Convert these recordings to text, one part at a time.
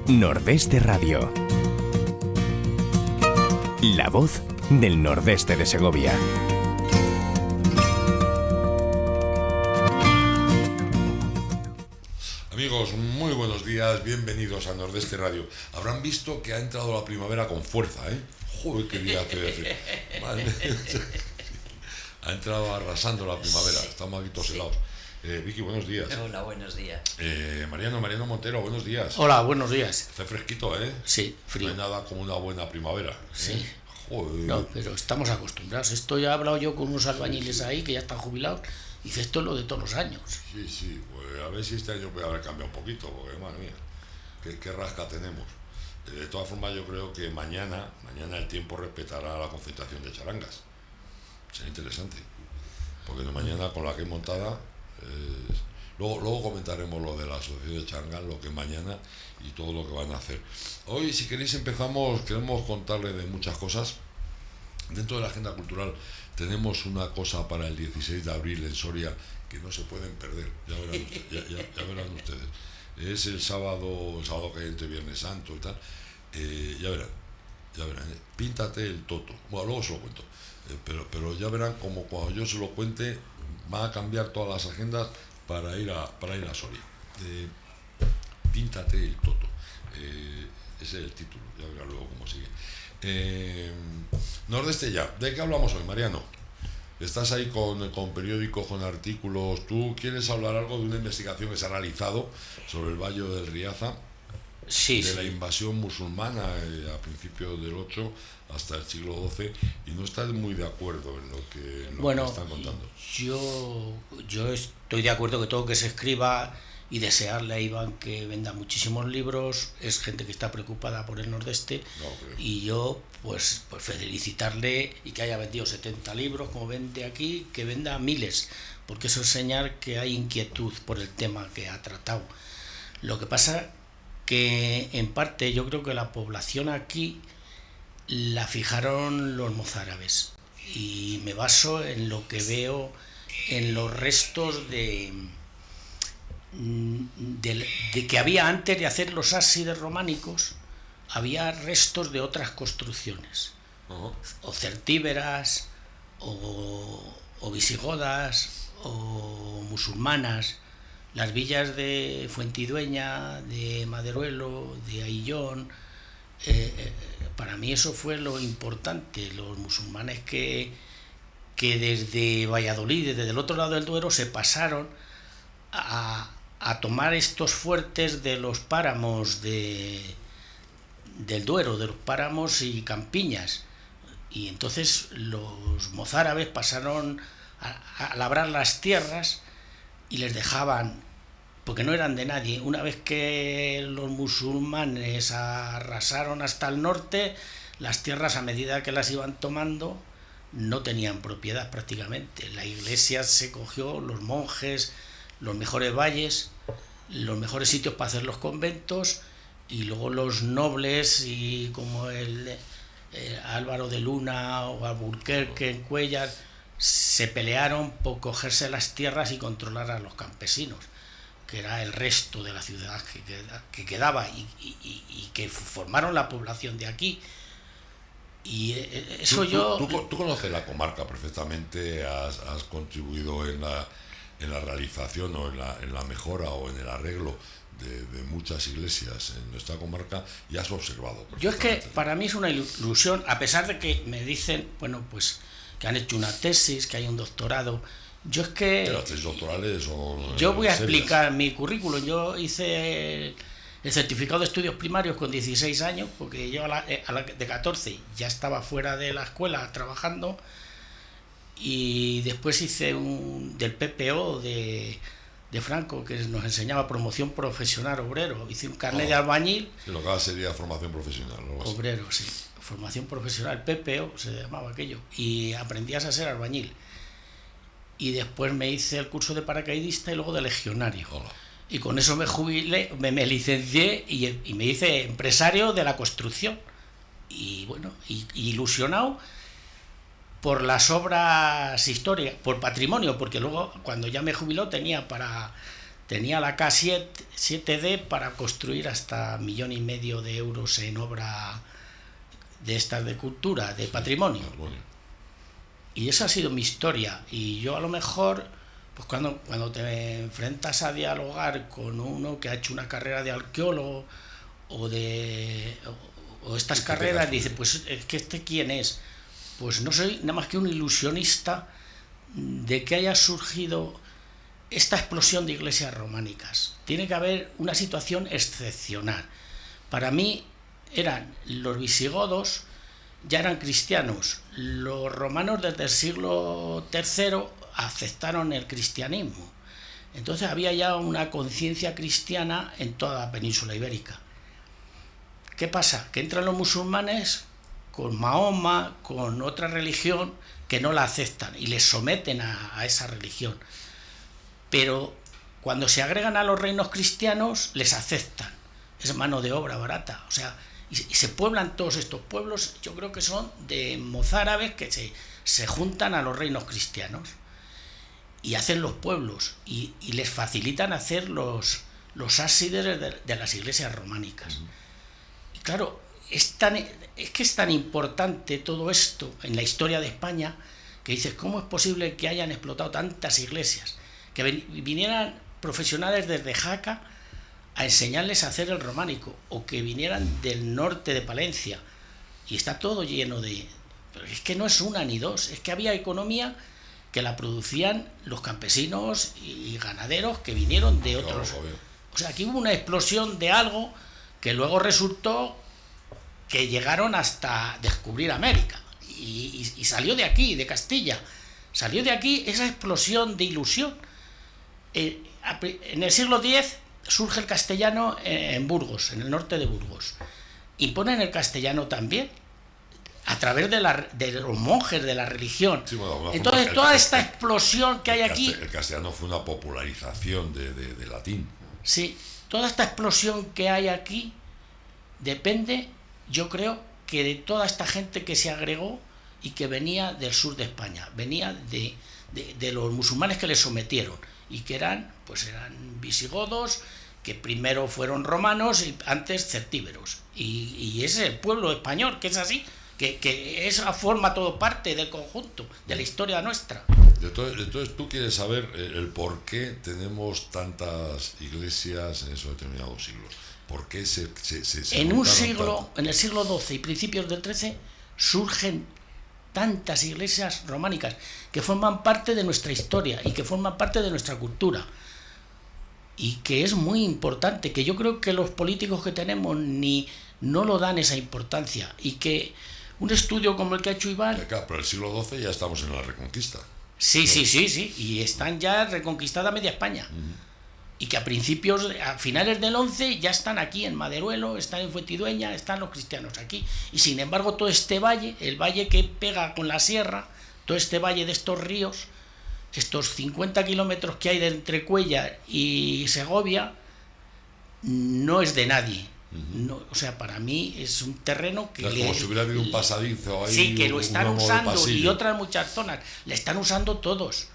Nordeste Radio. La voz del nordeste de Segovia. Amigos, muy buenos días, bienvenidos a Nordeste Radio. Habrán visto que ha entrado la primavera con fuerza, ¿eh? Joder, qué día hace de frío. Madre mía. Ha entrado arrasando la primavera, sí. Estamos aquí todos helados. Vicky, buenos días. Hola, buenos días. Mariano Montero, buenos días. Hola, buenos días. Hace fresquito, ¿eh? Sí, frío. No hay nada como una buena primavera. Sí. Joder. No, pero estamos acostumbrados. Esto ya he hablado yo con unos albañiles ahí que ya están jubilados. Y dice, esto es lo de todos los años. Sí, pues a ver si este año puede haber cambiado un poquito, porque madre mía, qué rasca tenemos. De todas formas, yo creo que mañana el tiempo respetará la concentración de charangas. Será interesante, porque mañana con la que es montada, luego comentaremos lo de la asociación de charangas, lo que es mañana y todo lo que van a hacer. Hoy, si queréis, queremos contarles de muchas cosas. Dentro de la agenda cultural tenemos una cosa para el 16 de abril en Soria que no se pueden perder, ya verán ustedes. Es el sábado que hay entre Viernes Santo y tal. Ya verán. Píntate el toto. Bueno, luego se lo cuento. Pero ya verán como cuando yo se lo cuente van a cambiar todas las agendas para ir a Soria. Píntate el toto. Ese es el título. Ya verán luego cómo sigue. Nordeste ya. ¿De qué hablamos hoy, Mariano? Estás ahí con periódicos, con artículos. ¿Tú quieres hablar algo de una investigación que se ha realizado sobre el Valle del Riaza? Sí, de la invasión musulmana a principios del 8 hasta el siglo XII, y no estás muy de acuerdo en lo que están contando. Yo estoy de acuerdo que todo que se escriba, y desearle a Iván que venda muchísimos libros. Es gente que está preocupada por el Nordeste, y yo pues felicitarle, y que haya vendido 70 libros como vende aquí, que venda miles, porque eso es señal que hay inquietud por el tema que ha tratado. Lo que pasa que en parte yo creo que la población aquí la fijaron los mozárabes, y me baso en lo que veo en los restos de que había antes de hacer los ábsides románicos. Había restos de otras construcciones, o celtíberas, o visigodas, o musulmanas. Las villas de Fuentidueña, de Maderuelo, de Aillón, para mí eso fue lo importante. Los musulmanes que desde Valladolid, desde el otro lado del Duero, se pasaron a tomar estos fuertes de los páramos del Duero, de los páramos y campiñas. Y entonces los mozárabes pasaron a labrar las tierras y les dejaban, porque no eran de nadie. Una vez que los musulmanes arrasaron hasta el norte, las tierras, a medida que las iban tomando, no tenían propiedad prácticamente. La iglesia se cogió, los monjes, los mejores valles, los mejores sitios para hacer los conventos, y luego los nobles, y como el Álvaro de Luna o Alburquerque en Cuéllar, se pelearon por cogerse las tierras y controlar a los campesinos, que era el resto de la ciudad que quedaba, y que formaron la población de aquí. Y eso Tú conoces la comarca perfectamente, has contribuido en la realización o en la mejora o en el arreglo de muchas iglesias en nuestra comarca, y has observado. Yo es que para mí es una ilusión, a pesar de que me dicen, bueno, pues que han hecho una tesis, que hay un doctorado. Yo es que... Las tesis doctorales son... Yo voy a explicar mi currículum. Yo hice el certificado de estudios primarios con 16 años, porque yo a la de 14 ya estaba fuera de la escuela trabajando, y después hice del PPO de Franco, que nos enseñaba promoción profesional obrero. Hice un carnet de albañil. Sí, lo que ahora sería formación profesional. Obrero, sí. Formación profesional, PPO se llamaba aquello, y aprendías a ser albañil. Y después me hice el curso de paracaidista y luego de legionario. Hola. Y con eso me jubilé, me licencié, y me hice empresario de la construcción. Y bueno, ilusionado por las obras históricas, por patrimonio, porque luego cuando ya me jubiló tenía para tenía la K7D para construir hasta 1,5 millones de euros en obra de estas de cultura, de patrimonio. Y esa ha sido mi historia. Y yo a lo mejor, pues cuando te enfrentas a dialogar con uno que ha hecho una carrera de arqueólogo o estas carreras, dice, pues es que ¿quién es? Pues no soy nada más que un ilusionista de que haya surgido esta explosión de iglesias románicas. Tiene que haber una situación excepcional. Para mí eran los visigodos, ya eran cristianos. Los romanos desde el siglo III aceptaron el cristianismo. Entonces había ya una conciencia cristiana en toda la península ibérica. ¿Qué pasa? Que entran los musulmanes con Mahoma, con otra religión, que no la aceptan y les someten a esa religión. Pero cuando se agregan a los reinos cristianos, les aceptan. Es mano de obra barata. O sea, y se pueblan todos estos pueblos, yo creo que son de mozárabes que se juntan a los reinos cristianos y hacen los pueblos y les facilitan hacer los ábsides de las iglesias románicas. Y claro, es que es tan importante todo esto en la historia de España que dices, ¿cómo es posible que hayan explotado tantas iglesias? Que vinieran profesionales desde Jaca a enseñarles a hacer el románico, o que vinieran del norte de Palencia, y está todo lleno de... Pero es que no es una ni dos, es que había economía que la producían los campesinos y ganaderos que vinieron de otros... O sea, aquí hubo una explosión de algo que luego resultó que llegaron hasta descubrir América, y salió de aquí, de Castilla, salió de aquí esa explosión de ilusión. En el siglo X surge el castellano en Burgos, en el norte de Burgos. Imponen el castellano también, a través de los monjes de la religión. Sí, bueno, entonces toda esta explosión que hay aquí... El castellano fue una popularización de latín. Sí, toda esta explosión que hay aquí depende, yo creo, que de toda esta gente que se agregó y que venía del sur de España, venía de los musulmanes que les sometieron, y que eran visigodos, que primero fueron romanos y antes celtíberos, y ese es el pueblo español, que es así, que esa forma todo parte del conjunto de la historia nuestra. Entonces tú quieres saber el por qué tenemos tantas iglesias en esos determinados siglos. ¿Por qué se en un siglo tanto? En el siglo XII y principios del XIII surgen tantas iglesias románicas que forman parte de nuestra historia y que forman parte de nuestra cultura, y que es muy importante, que yo creo que los políticos que tenemos no lo dan esa importancia, y que un estudio como el que ha hecho Iván... Pero el siglo XII ya estamos en la Reconquista. Sí, y están ya reconquistada media España. Y que a finales del 11 ya están aquí en Maderuelo, están en Fuentidueña, están los cristianos aquí. Y sin embargo todo este valle, el valle que pega con la sierra, todo este valle de estos ríos, estos 50 kilómetros que hay de entre Cuéllar y Segovia, no es de nadie. No, o sea, para mí es un terreno que... como si hubiera habido un pasadizo ahí. Sí, que lo están usando, y otras muchas zonas, le están usando todos.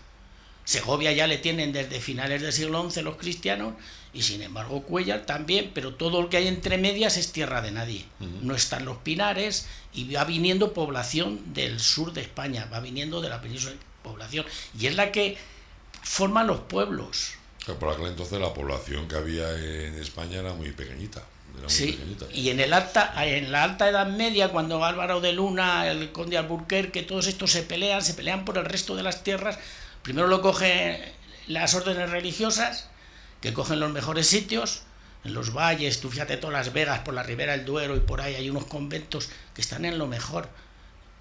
Segovia ya le tienen desde finales del siglo XI los cristianos, y sin embargo Cuéllar también, pero todo lo que hay entre medias es tierra de nadie. No están los pinares, y va viniendo población del sur de España, va viniendo de la península población, y es la que forman los pueblos. Por aquel entonces la población que había en España era muy pequeñita. Sí, y en la Alta Edad Media, cuando Álvaro de Luna, el conde Alburquerque, todos estos se pelean por el resto de las tierras. Primero lo cogen las órdenes religiosas, que cogen los mejores sitios, en los valles, tú fíjate todas las Vegas, por la ribera del Duero y por ahí hay unos conventos que están en lo mejor.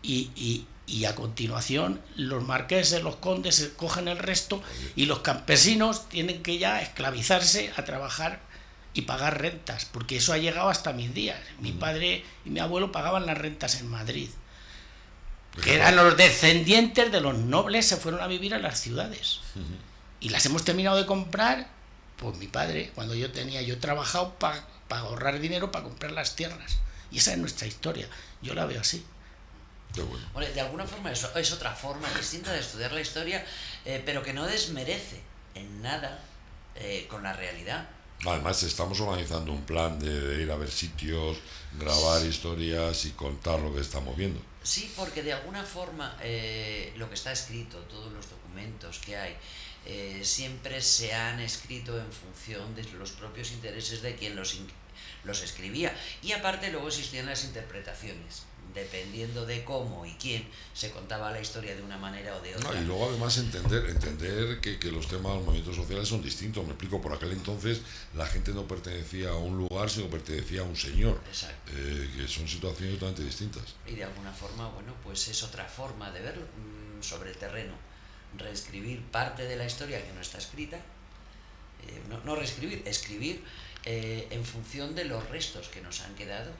Y a continuación los marqueses, los condes cogen el resto, y los campesinos tienen que ya esclavizarse a trabajar y pagar rentas, porque eso ha llegado hasta mis días. Mi padre y mi abuelo pagaban las rentas en Madrid, que eran los descendientes de los nobles, se fueron a vivir a las ciudades, y las hemos terminado de comprar. Pues mi padre, cuando yo he trabajado para ahorrar dinero para comprar las tierras, y esa es nuestra historia, yo la veo así. Bueno, de alguna forma es otra forma distinta de estudiar la historia, pero que no desmerece en nada con la realidad. Además estamos organizando un plan de ir a ver sitios, grabar historias y contar lo que estamos viendo. Sí, porque de alguna forma lo que está escrito, todos los documentos que hay, siempre se han escrito en función de los propios intereses de quien los escribía. Y aparte luego existían las interpretaciones, dependiendo de cómo y quién se contaba la historia de una manera o de otra. No, y luego además entender que los temas de los movimientos sociales son distintos. Me explico, por aquel entonces la gente no pertenecía a un lugar, sino pertenecía a un señor. Exacto. Que son situaciones totalmente distintas. Y de alguna forma, bueno, pues es otra forma de ver sobre el terreno. Reescribir parte de la historia que no está escrita, no reescribir, escribir en función de los restos que nos han quedado.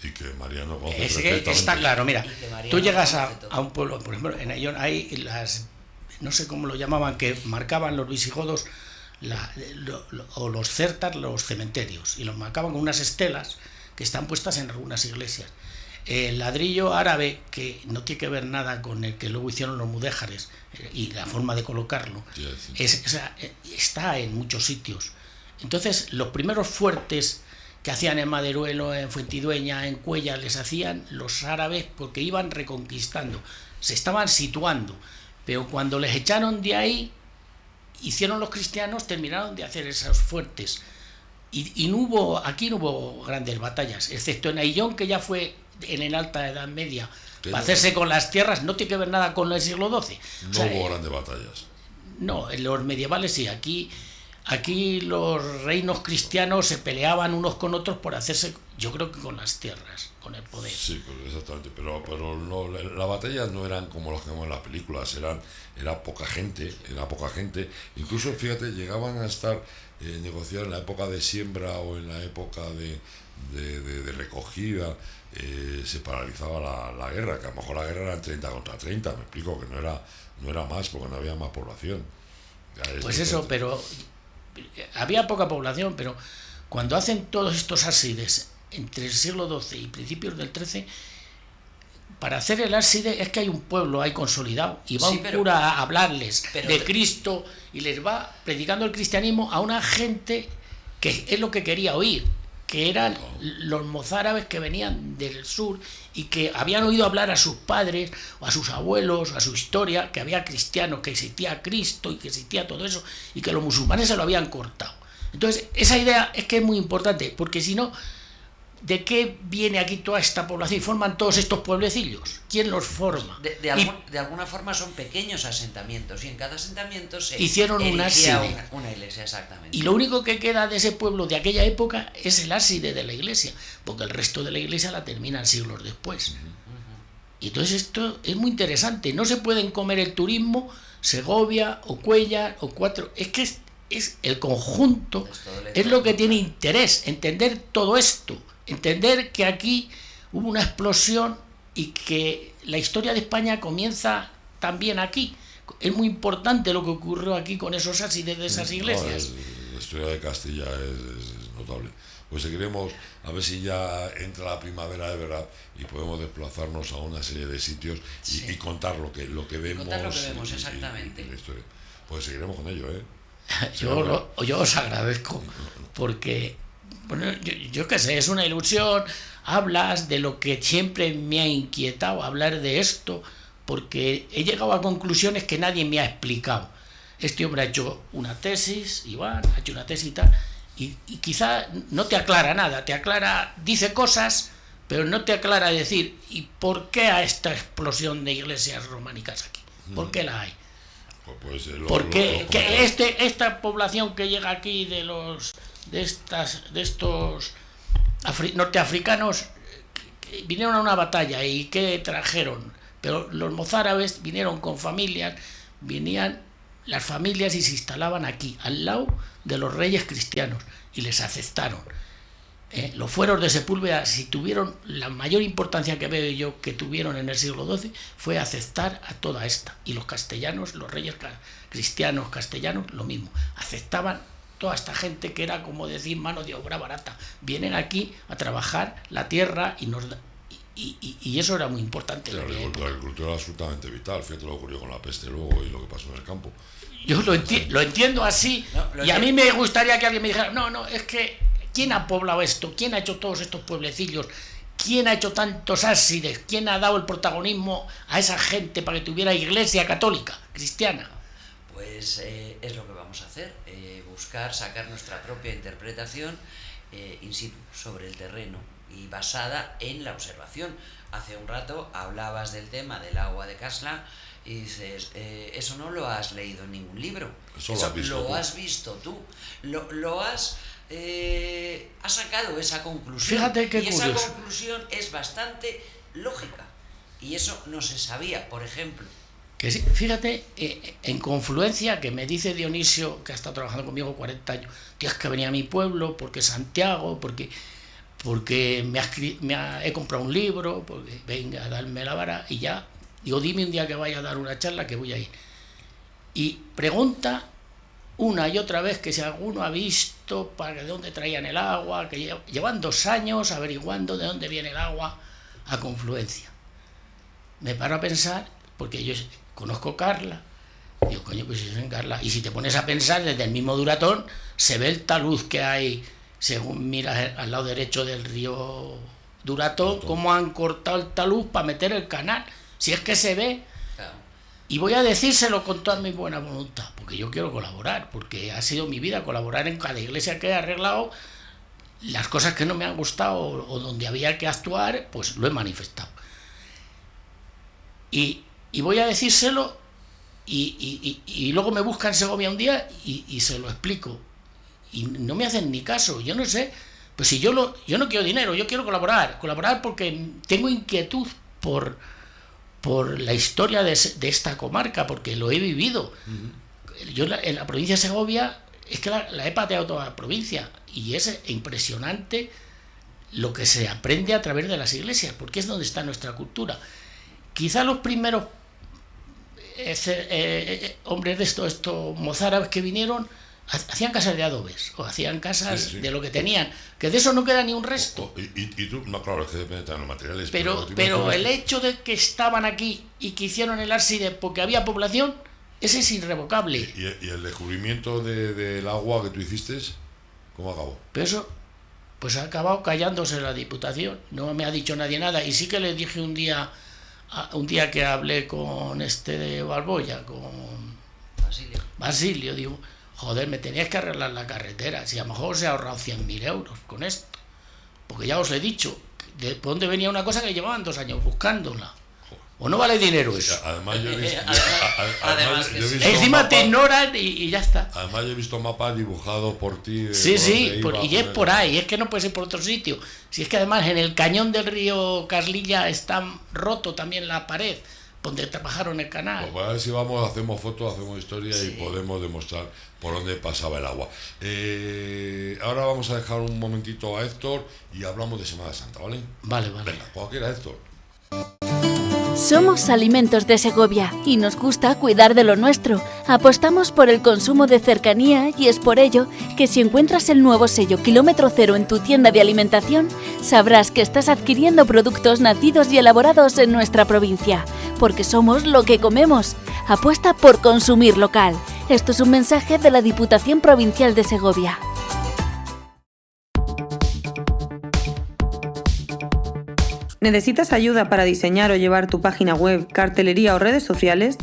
Y que Mariano conoce perfectamente. Está claro, mira, tú llegas a un pueblo, por ejemplo, en Ayllón hay las, no sé cómo lo llamaban, que marcaban los visigodos o los certas, los cementerios, y los marcaban con unas estelas que están puestas en algunas iglesias. El ladrillo árabe, que no tiene que ver nada con el que luego hicieron los mudéjares y la forma de colocarlo, está en muchos sitios. Entonces, los primeros fuertes que hacían en Maderuelo, en Fuentidueña, en Cuellar, les hacían los árabes porque iban reconquistando, se estaban situando, pero cuando les echaron de ahí, hicieron los cristianos, terminaron de hacer esos fuertes. Y aquí no hubo grandes batallas, excepto en Ayllón, que ya fue en la Alta Edad Media, para hacerse con las tierras, no tiene que ver nada con el siglo XII. No hubo grandes batallas. No, en los medievales sí, aquí los reinos cristianos se peleaban unos con otros por hacerse, yo creo que con las tierras, con el poder. Sí, pues exactamente, pero no, las batallas no eran como las que vemos en las películas, era poca gente, incluso fíjate, llegaban a estar negociar en la época de siembra o en la época de recogida, se paralizaba la guerra, que a lo mejor la guerra era 30 contra 30, me explico, que no era más porque no había más población. Pues eso, pero había poca población, pero cuando hacen todos estos ábsides entre el siglo XII y principios del XIII, para hacer el ábside es que hay un pueblo ahí consolidado y va un cura a hablarles de Cristo y les va predicando el cristianismo a una gente que es lo que quería oír, que eran los mozárabes que venían del sur y que habían oído hablar a sus padres o a sus abuelos, a su historia, que había cristianos, que existía Cristo y que existía todo eso, y que los musulmanes se lo habían cortado. Entonces, esa idea es que es muy importante, porque si no, ¿de qué viene aquí toda esta población y forman todos estos pueblecillos? ¿Quién los forma? De alguna forma son pequeños asentamientos, y en cada asentamiento se hicieron una iglesia, exactamente. Y lo único que queda de ese pueblo de aquella época es el ábside de la iglesia, porque el resto de la iglesia la terminan siglos después. Y entonces esto es muy interesante. No se pueden comer el turismo, Segovia o Cuellar o Cuatro. Es que es el conjunto, es lo que tiene interés, entender todo esto. Entender que aquí hubo una explosión y que la historia de España comienza también aquí. Es muy importante lo que ocurrió aquí con esos ábsides de esas iglesias. La historia de Castilla es notable. Pues seguiremos a ver si ya entra la primavera de verdad y podemos desplazarnos a una serie de sitios y contar lo que vemos. Contar lo que vemos, exactamente. La historia. Pues seguiremos con ello, ¿eh? Yo os agradezco, porque bueno, yo qué sé, es una ilusión, hablas de lo que siempre me ha inquietado, hablar de esto, porque he llegado a conclusiones que nadie me ha explicado. Este hombre ha hecho una tesis, Iván, ha hecho una tesis y tal, y quizá no te aclara nada, dice cosas, pero no te aclara decir, ¿y por qué a esta explosión de iglesias románicas aquí? ¿Por qué la hay? Porque esta población que llega aquí de estos norteafricanos vinieron a una batalla y ¿qué trajeron? Pero los mozárabes vinieron con familias, venían las familias y se instalaban aquí, al lado de los reyes cristianos, y les aceptaron. Los fueros de Sepúlveda, si tuvieron la mayor importancia que veo yo que tuvieron en el siglo XII, fue aceptar a toda esta. Y los castellanos, los reyes cristianos castellanos, lo mismo. Aceptaban toda esta gente que era, como decir, mano de obra barata. Vienen aquí a trabajar la tierra y eso era muy importante. La agricultura era absolutamente vital. Fíjate lo que ocurrió con la peste luego y lo que pasó en el campo. yo lo entiendo así, y a mí me gustaría que alguien me dijera, no, es que ¿quién ha poblado esto? ¿Quién ha hecho todos estos pueblecillos? ¿Quién ha hecho tantos ábsides? ¿Quién ha dado el protagonismo a esa gente para que tuviera iglesia católica, cristiana? Pues es lo que vamos a hacer, buscar, sacar nuestra propia interpretación in situ, sobre el terreno y basada en la observación. Hace un rato hablabas del tema del agua de Casla y dices, eso no lo has leído en ningún libro, Eso lo has visto tú, lo has sacado esa conclusión. Fíjate qué y curioso. esa conclusión es bastante lógica y eso no se sabía, por ejemplo. Que sí, fíjate, en Confluencia, que me dice Dionisio, que ha estado trabajando conmigo 40 años, tío, es que venía a mi pueblo, porque Santiago, porque he comprado un libro, porque venga a darme la vara, y ya, digo, dime un día que vaya a dar una charla que voy a ir. Y pregunta una y otra vez que si alguno ha visto de dónde traían el agua, que llevan 2 años averiguando de dónde viene el agua a Confluencia. Me paro a pensar, porque yo conozco Carla, digo, coño, pues si es en Carla, y si te pones a pensar, desde el mismo Duratón se ve el talud que hay, según miras al lado derecho del río Duratón, cómo han cortado el talud para meter el canal, si es que se ve. Claro. Y voy a decírselo con toda mi buena voluntad, porque yo quiero colaborar, porque ha sido mi vida colaborar en cada iglesia que he arreglado. Las cosas que no me han gustado o donde había que actuar, pues lo he manifestado. Y voy a decírselo y luego me buscan en Segovia un día y se lo explico. Y no me hacen ni caso, yo no sé. Pues si yo no quiero dinero, yo quiero colaborar porque tengo inquietud por la historia de esta comarca, porque lo he vivido. Yo en la provincia de Segovia, es que la he pateado toda la provincia, y es impresionante lo que se aprende a través de las iglesias, porque es donde está nuestra cultura. Quizá los primeros hombres de estos mozárabes que vinieron hacían casas de adobes o hacían casas de lo que tenían, que de eso no queda ni un resto. Y tú, no, claro, es que depende de los materiales. Pero el hecho de que estaban aquí y que hicieron el ábside porque había población, ese es irrevocable. ¿Y el descubrimiento del agua que tú hiciste, cómo acabó? Pero eso, pues ha acabado callándose la Diputación, no me ha dicho nadie nada, y sí que le dije un día que hablé con de Balboya, con Basilio, digo, joder, me tenías que arreglar la carretera, si a lo mejor se ha ahorrado 100.000 euros con esto, porque ya os he dicho de dónde venía una cosa que llevaban 2 años buscándola. ¿O no vale dinero eso? Además yo he visto, encima te ignoran y ya está. Además yo he visto mapas dibujados por ti. Sí, y es por ahí, es que no puede ser por otro sitio. Si es que además en el cañón del río Caslilla está roto también la pared, donde trabajaron el canal. Pues a ver si hacemos fotos, hacemos historia y podemos demostrar por dónde pasaba el agua. Ahora vamos a dejar un momentito a Héctor y hablamos de Semana Santa, ¿vale? Vale. Venga, cuando quiera, Héctor. Somos Alimentos de Segovia y nos gusta cuidar de lo nuestro. Apostamos por el consumo de cercanía y es por ello que si encuentras el nuevo sello Kilómetro Cero en tu tienda de alimentación, sabrás que estás adquiriendo productos nacidos y elaborados en nuestra provincia, porque somos lo que comemos. Apuesta por consumir local. Esto es un mensaje de la Diputación Provincial de Segovia. ¿Necesitas ayuda para diseñar o llevar tu página web, cartelería o redes sociales?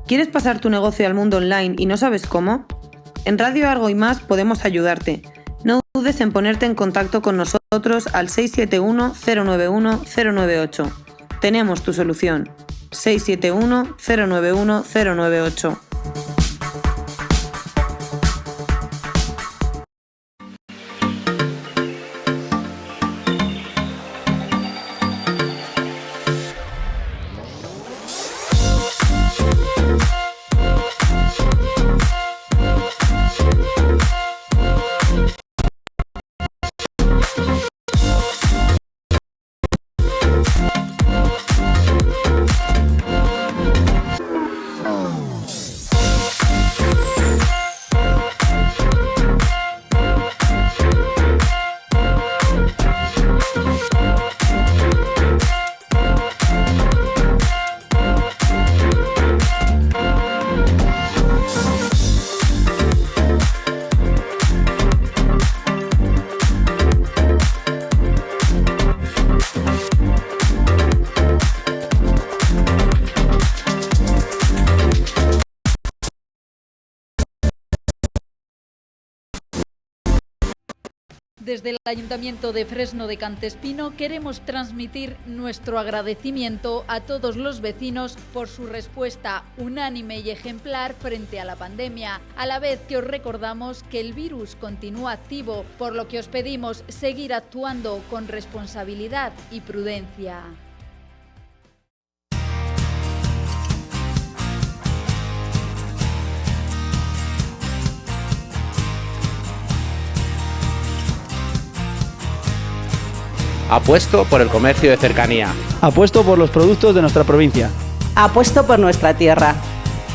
¿Quieres pasar tu negocio al mundo online y no sabes cómo? En Radio Argo y Más podemos ayudarte. No dudes en ponerte en contacto con nosotros al 671 091 098. Tenemos tu solución. 671 091 098. Desde el Ayuntamiento de Fresno de Cantespino queremos transmitir nuestro agradecimiento a todos los vecinos por su respuesta unánime y ejemplar frente a la pandemia, a la vez que os recordamos que el virus continúa activo, por lo que os pedimos seguir actuando con responsabilidad y prudencia. Apuesto por el comercio de cercanía. Apuesto por los productos de nuestra provincia. Apuesto por nuestra tierra.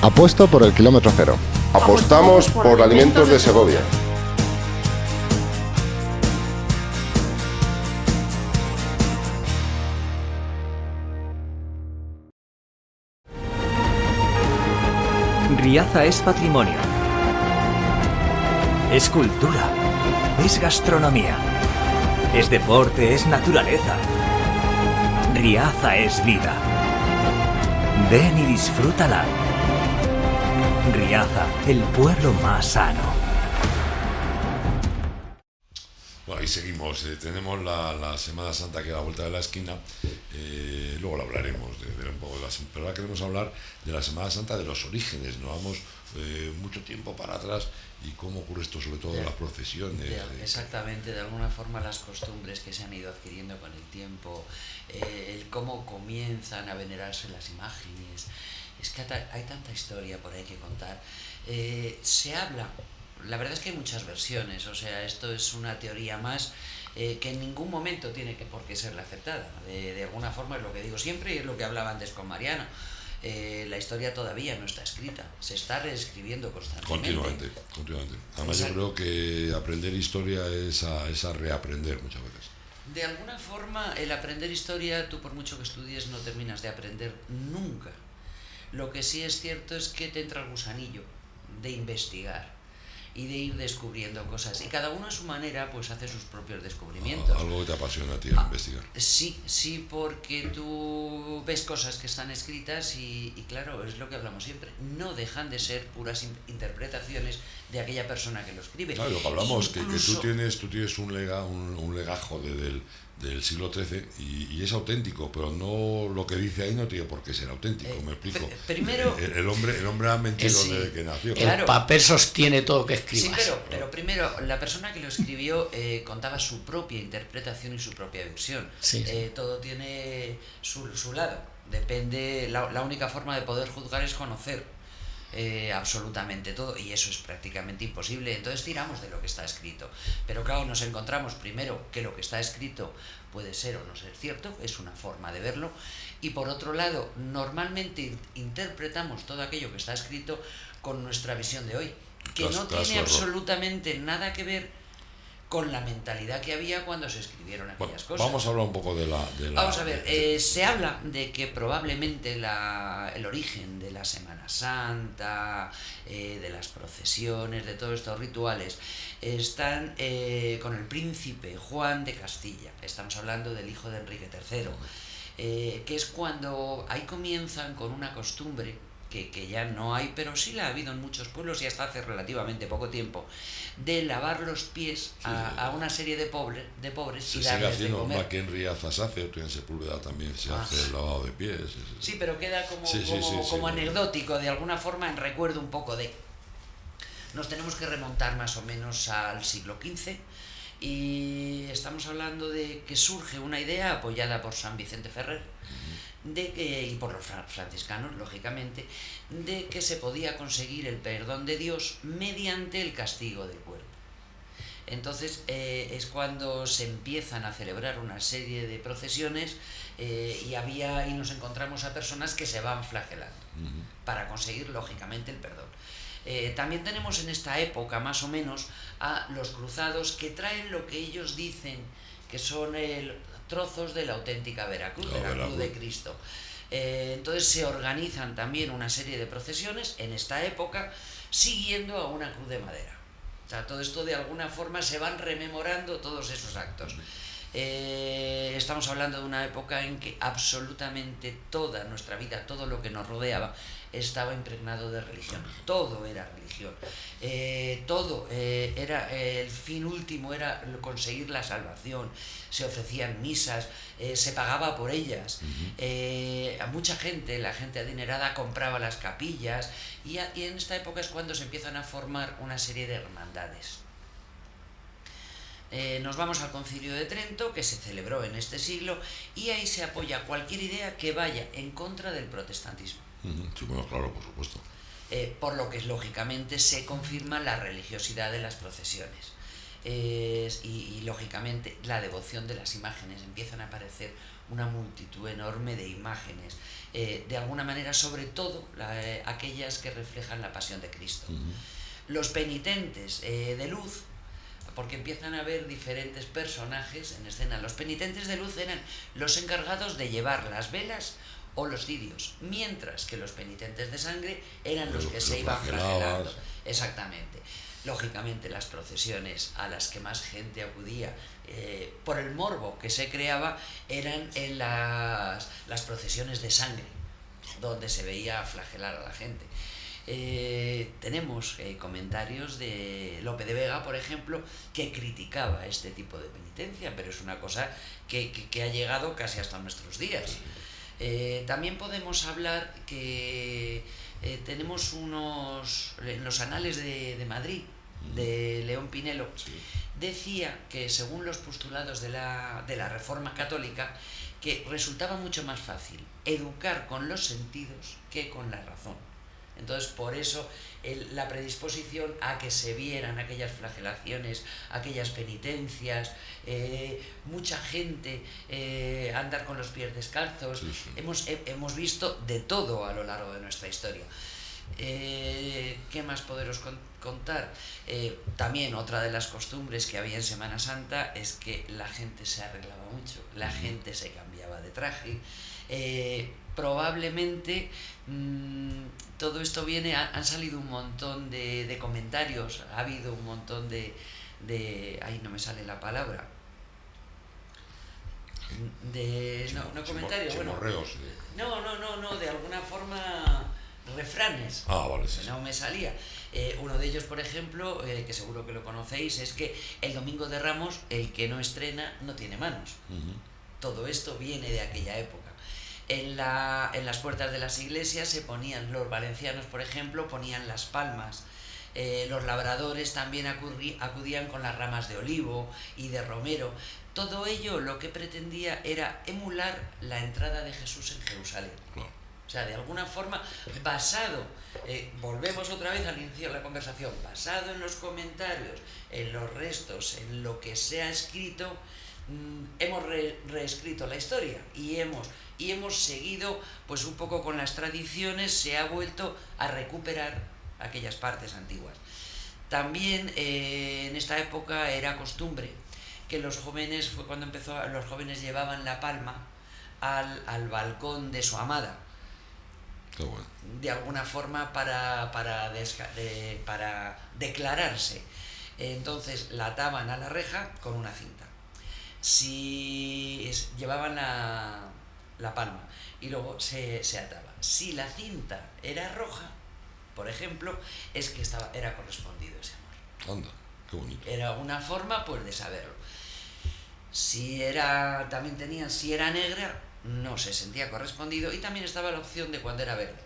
Apuesto por el kilómetro cero. Apostamos por Alimentos de Segovia. Riaza es patrimonio. Es cultura. Es gastronomía. Es deporte, es naturaleza. Riaza es vida. Ven y disfrútala. Riaza, el pueblo más sano. Bueno, ahí seguimos. Tenemos la Semana Santa que da la vuelta de la esquina. Luego lo hablaremos de un poco de pero ahora queremos hablar de la Semana Santa, de los orígenes. Nos vamos mucho tiempo para atrás y cómo ocurre esto, sobre todo en las procesiones. Exactamente, de alguna forma las costumbres que se han ido adquiriendo con el tiempo, el cómo comienzan a venerarse las imágenes. Es que hay tanta historia por ahí que contar. Se habla, la verdad es que hay muchas versiones, o sea, esto es una teoría más que en ningún momento tiene por qué ser aceptada. De alguna forma es lo que digo siempre y es lo que hablaba antes con Mariano. La historia todavía no está escrita, se está reescribiendo constantemente. Continuamente. Además yo creo que aprender historia es a reaprender muchas veces. De alguna forma el aprender historia, tú por mucho que estudies no terminas de aprender nunca. Lo que sí es cierto es que te entra el gusanillo de investigar y de ir descubriendo cosas, y cada uno a su manera pues hace sus propios descubrimientos. Algo que te apasiona a ti, investigar. Sí, porque tú ves cosas que están escritas y claro, es lo que hablamos siempre, no dejan de ser puras interpretaciones de aquella persona que lo escribe. Claro, lo que hablamos, incluso, que tú tienes un legajo del siglo XIII y es auténtico, pero no lo que dice ahí no tiene por qué ser auténtico, me explico. Primero, el hombre ha mentido desde que nació. El papel sostiene todo lo que escribas. Sí, pero primero, la persona que lo escribió contaba su propia interpretación y su propia versión. Sí. Todo tiene su lado. Depende, la única forma de poder juzgar es conocer absolutamente todo, y eso es prácticamente imposible. Entonces tiramos de lo que está escrito, pero claro, nos encontramos primero que lo que está escrito puede ser o no ser cierto, es una forma de verlo, y por otro lado normalmente interpretamos todo aquello que está escrito con nuestra visión de hoy, que no tiene absolutamente nada que ver con la mentalidad que había cuando se escribieron aquellas cosas. Vamos a hablar un poco de la... Vamos a ver, se habla de que probablemente el origen de la Semana Santa, de las procesiones, de todos estos rituales, están con el príncipe Juan de Castilla. Estamos hablando del hijo de Enrique III, que es cuando ahí comienzan con una costumbre que ya no hay, pero sí la ha habido en muchos pueblos y hasta hace relativamente poco tiempo, de lavar los pies a una serie de pobres y darles de comer. Aquí en Riaza se hace, en Sepúlveda también se hace el lavado de pies. Sí, pero queda como anecdótico, de alguna forma, en recuerdo un poco de... Nos tenemos que remontar más o menos al siglo XV, y estamos hablando de que surge una idea apoyada por San Vicente Ferrer, y por los franciscanos, lógicamente, de que se podía conseguir el perdón de Dios mediante el castigo del cuerpo. Entonces es cuando se empiezan a celebrar una serie de procesiones y nos encontramos a personas que se van flagelando para conseguir, lógicamente, el perdón. También tenemos en esta época, más o menos, a los cruzados que traen lo que ellos dicen que son trozos de la auténtica Veracruz, de la Cruz de Cristo. Entonces se organizan también una serie de procesiones en esta época siguiendo a una cruz de madera. O sea, todo esto de alguna forma se van rememorando todos esos actos. Estamos hablando de una época en que absolutamente toda nuestra vida, todo lo que nos rodeaba, estaba impregnado de religión. Todo era religión. Todo era, el fin último era conseguir la salvación. Se ofrecían misas, se pagaba por ellas. A mucha gente, la gente adinerada, compraba las capillas, y en esta época es cuando se empiezan a formar una serie de hermandades. Nos vamos al Concilio de Trento, que se celebró en este siglo, y ahí se apoya cualquier idea que vaya en contra del protestantismo. Sí, bueno, claro, por supuesto. Por lo que lógicamente se confirma la religiosidad de las procesiones. Y lógicamente la devoción de las imágenes. Empiezan a aparecer una multitud enorme de imágenes, de alguna manera, sobre todo aquellas que reflejan la pasión de Cristo. Los penitentes de luz, porque empiezan a haber diferentes personajes en escena. Los penitentes de luz eran los encargados de llevar las velas o los cirios, mientras que los penitentes de sangre eran los que se iban flagelando. Exactamente. Lógicamente las procesiones a las que más gente acudía, por el morbo que se creaba, eran en las procesiones de sangre, donde se veía flagelar a la gente. Tenemos comentarios de Lope de Vega, por ejemplo, que criticaba este tipo de penitencia, pero es una cosa que ha llegado casi hasta nuestros días. También podemos hablar que tenemos en los anales de Madrid, de León Pinelo, decía que según los postulados de la Reforma Católica, que resultaba mucho más fácil educar con los sentidos que con la razón. Entonces, por eso la predisposición a que se vieran aquellas flagelaciones, aquellas penitencias, mucha gente andar con los pies descalzos. Hemos visto de todo a lo largo de nuestra historia. ¿Qué más poderos contar? También otra de las costumbres que había en Semana Santa es que la gente se arreglaba mucho, la gente se cambiaba de traje. Probablemente todo esto han salido un montón de comentarios, ha habido un montón de ahí no me sale la palabra, no comentarios, bueno, no, de alguna forma refranes. Vale, sí. No me salía. Uno de ellos, por ejemplo, que seguro que lo conocéis, es que el Domingo de Ramos, el que no estrena no tiene manos. Todo esto viene de aquella época. En las puertas de las iglesias se ponían, los valencianos, por ejemplo, ponían las palmas. Los labradores también acudían con las ramas de olivo y de romero. Todo ello lo que pretendía era emular la entrada de Jesús en Jerusalén. O sea, de alguna forma, basado, volvemos otra vez al inicio de la conversación, basado en los comentarios, en los restos, en lo que se ha escrito, hemos reescrito la historia y hemos seguido pues un poco con las tradiciones, se ha vuelto a recuperar aquellas partes antiguas. También en esta época era costumbre que los jóvenes, fue cuando los jóvenes llevaban la palma al balcón de su amada. Qué bueno. De alguna forma para declararse. Entonces la ataban a la reja con una cinta. Si llevaban la palma y luego se ataba. Si la cinta era roja, por ejemplo, es que era correspondido ese amor. Anda, qué bonito. Era una forma pues de saberlo. Si era negra, no se sentía correspondido, y también estaba la opción de cuando era verde.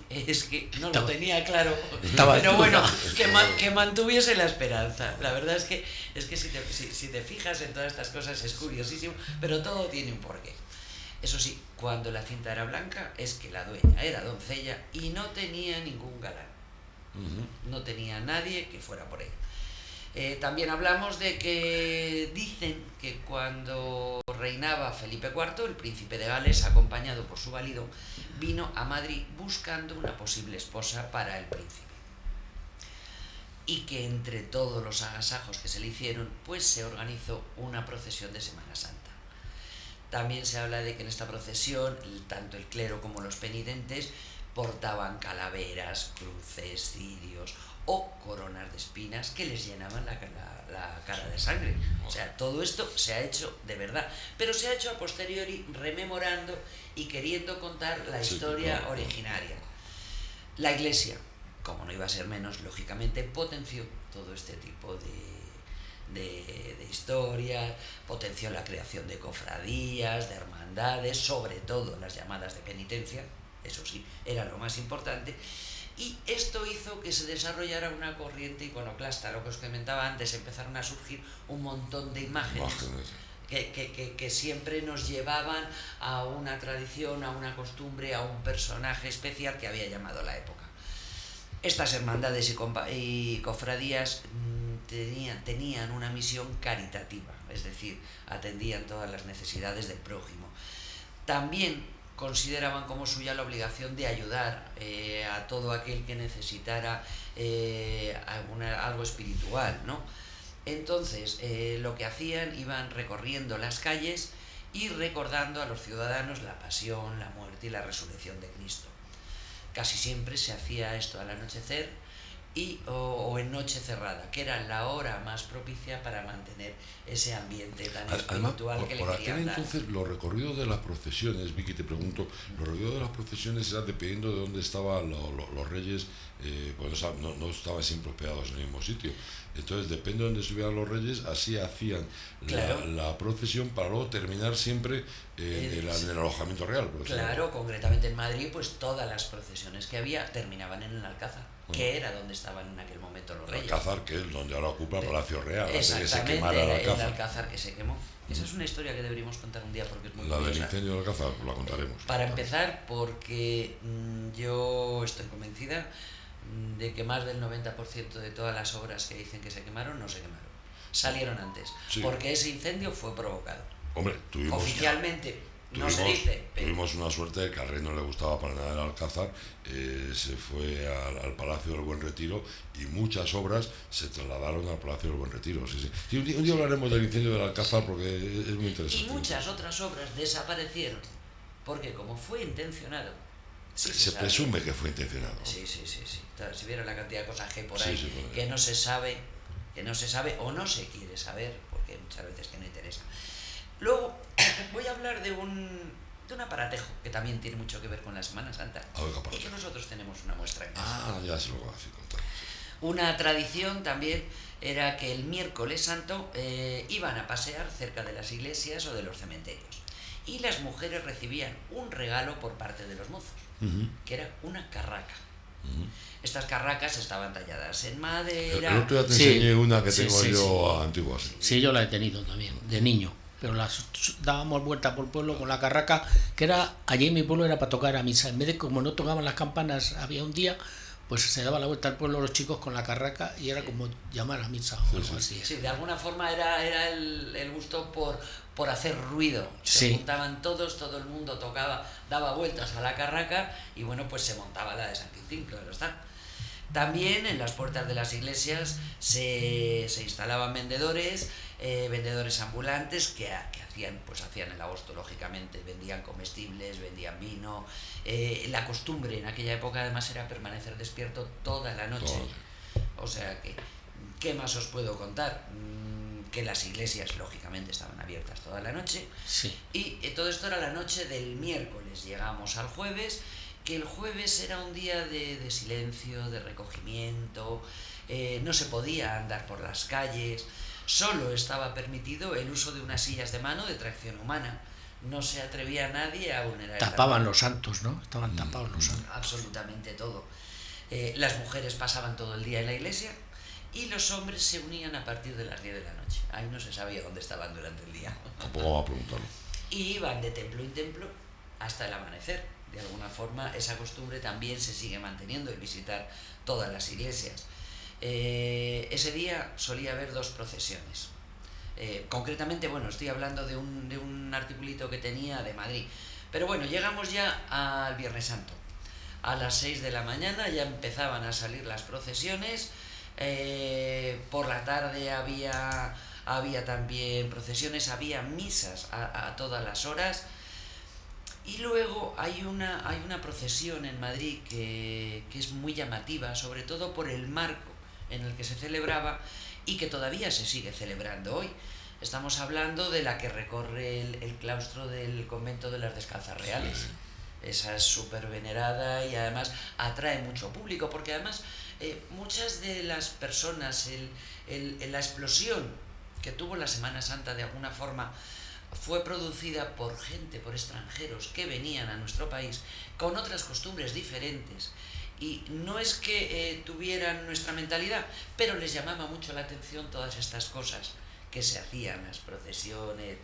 Es que no lo tenía claro, pero bueno, que mantuviese la esperanza. La verdad es que si te fijas en todas estas cosas es curiosísimo, pero todo tiene un porqué. Eso sí, cuando la cinta era blanca es que la dueña era doncella y no tenía ningún galán. No tenía nadie que fuera por ella. También hablamos de que dicen que cuando reinaba Felipe IV, el príncipe de Gales, acompañado por su valido, vino a Madrid buscando una posible esposa para el príncipe. Y que entre todos los agasajos que se le hicieron, pues se organizó una procesión de Semana Santa. También se habla de que en esta procesión, tanto el clero como los penitentes portaban calaveras, cruces, cirios o coronas de espinas que les llenaban la cara de sangre. sea, todo esto se ha hecho de verdad, pero se ha hecho a posteriori rememorando y queriendo contar la historia originaria. La Iglesia, como no iba a ser menos, lógicamente potenció todo este tipo de historias, potenció la creación de cofradías, de hermandades, sobre todo las llamadas de penitencia, eso sí, era lo más importante, y esto hizo que se desarrollara una corriente iconoclasta. Lo que os comentaba antes, empezaron a surgir un montón de imágenes que siempre nos llevaban a una tradición, a una costumbre, a un personaje especial que había llamado la época. Estas hermandades y cofradías tenían una misión caritativa, es decir, atendían todas las necesidades del prójimo. También consideraban como suya la obligación de ayudar a todo aquel que necesitara algo espiritual, ¿no? Entonces, lo que hacían, iban recorriendo las calles y recordando a los ciudadanos la pasión, la muerte y la resurrección de Cristo. Casi siempre se hacía esto al anochecer o en noche cerrada, que era la hora más propicia para mantener ese ambiente tan espiritual. Además, que por le aquel querían dar. entonces los recorridos de las procesiones, Vicky, te pregunto, los recorridos de las procesiones eran dependiendo de dónde estaban los reyes, pues no estaban siempre hospedados en el mismo sitio. Entonces, depende de dónde estuvieran los reyes, así hacían la procesión para luego terminar siempre en el alojamiento real. Claro, concretamente en Madrid, pues todas las procesiones que había terminaban en el Alcázar, que era donde estaban en aquel momento los reyes. El Alcázar, que es donde ahora ocupa el Palacio Real, antes que se quemara el Alcázar. El Alcázar que se quemó. Esa es una historia que deberíamos contar un día porque es muy La curiosa. del incendio del Alcázar, pues la contaremos. Para empezar, porque yo estoy convencida de que más del 90% de todas las obras que dicen que se quemaron no se quemaron. Salieron antes, porque ese incendio fue provocado. Hombre, oficialmente no se dice. Tuvimos una suerte de que al rey no le gustaba para nada el Alcázar, se fue al Palacio del Buen Retiro y muchas obras se trasladaron al Palacio del Buen Retiro. Sí, un día hablaremos del incendio del Alcázar porque es muy interesante. Y muchas otras obras desaparecieron porque como fue intencionado, se presume que fue intencionado. Sí. Si viera la cantidad de cosas que hay por ahí que no se sabe o no se quiere saber, porque muchas veces que no interesa. Luego voy a hablar de un aparatejo que también tiene mucho que ver con la Semana Santa y que nosotros tenemos una muestra en casa. Ya se lo voy a contar. Una tradición también era que el miércoles santo iban a pasear cerca de las iglesias o de los cementerios y las mujeres recibían un regalo por parte de los mozos, que era una carraca. Estas carracas estaban talladas en madera. El otro día te enseñé una que tengo yo antigua. Sí, yo la he tenido también, de niño. Pero las dábamos vuelta por el pueblo con la carraca, que era, allí en mi pueblo era para tocar a misa. En vez de, como no tocaban las campanas, había un día, pues se daba la vuelta al pueblo los chicos con la carraca y era como llamar a misa o algo así. Sí, de alguna forma era el gusto por hacer ruido. Se juntaban todos, todo el mundo tocaba, daba vueltas a la carraca y bueno, pues se montaba la de San Quintín, claro está. También en las puertas de las iglesias se instalaban vendedores ambulantes que hacían el agosto, lógicamente, vendían comestibles, vendían vino. La costumbre en aquella época además era permanecer despierto toda la noche. O sea que, ¿qué más os puedo contar? Que las iglesias lógicamente estaban abiertas toda la noche. Y todo esto era la noche del miércoles. Llegamos al jueves, que el jueves era un día de silencio, de recogimiento, no se podía andar por las calles, solo estaba permitido el uso de unas sillas de mano de tracción humana, no se atrevía nadie a vulnerar. Tapaban los santos, ¿no? Estaban tapados los santos. Absolutamente todo. Las mujeres pasaban todo el día en la iglesia y los hombres se unían a partir de las 10 de la noche. Ahí no se sabía dónde estaban durante el día. Tampoco vamos a preguntarlo. Y iban de templo en templo hasta el amanecer. De alguna forma esa costumbre también se sigue manteniendo, de visitar todas las iglesias. Ese día solía haber 2 procesiones. Concretamente, bueno, estoy hablando de un articulito que tenía de Madrid. Pero bueno, llegamos ya al Viernes Santo. A las 6 de la mañana ya empezaban a salir las procesiones. Por la tarde había también procesiones, había misas a todas las horas. Y luego hay una procesión en Madrid que es muy llamativa, sobre todo por el marco en el que se celebraba y que todavía se sigue celebrando hoy. Estamos hablando de la que recorre el claustro del convento de las Descalzas Reales. Sí. Esa es súper venerada y además atrae mucho público, porque además muchas de las personas, la explosión que tuvo la Semana Santa de alguna forma fue producida por gente, por extranjeros que venían a nuestro país con otras costumbres diferentes. Y no es que tuvieran nuestra mentalidad, pero les llamaba mucho la atención todas estas cosas que se hacían, las procesiones,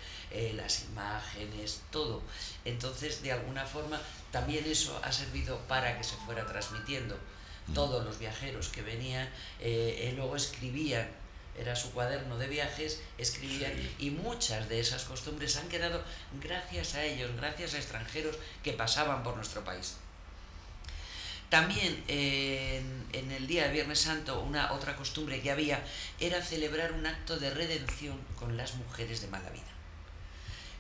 las imágenes, todo. Entonces, de alguna forma, también eso ha servido para que se fuera transmitiendo. Todos los viajeros que venían, luego escribían, era su cuaderno de viajes, escribían, y muchas de esas costumbres han quedado gracias a ellos, gracias a extranjeros que pasaban por nuestro país. También en el día de Viernes Santo, otra costumbre que había era celebrar un acto de redención con las mujeres de mala vida.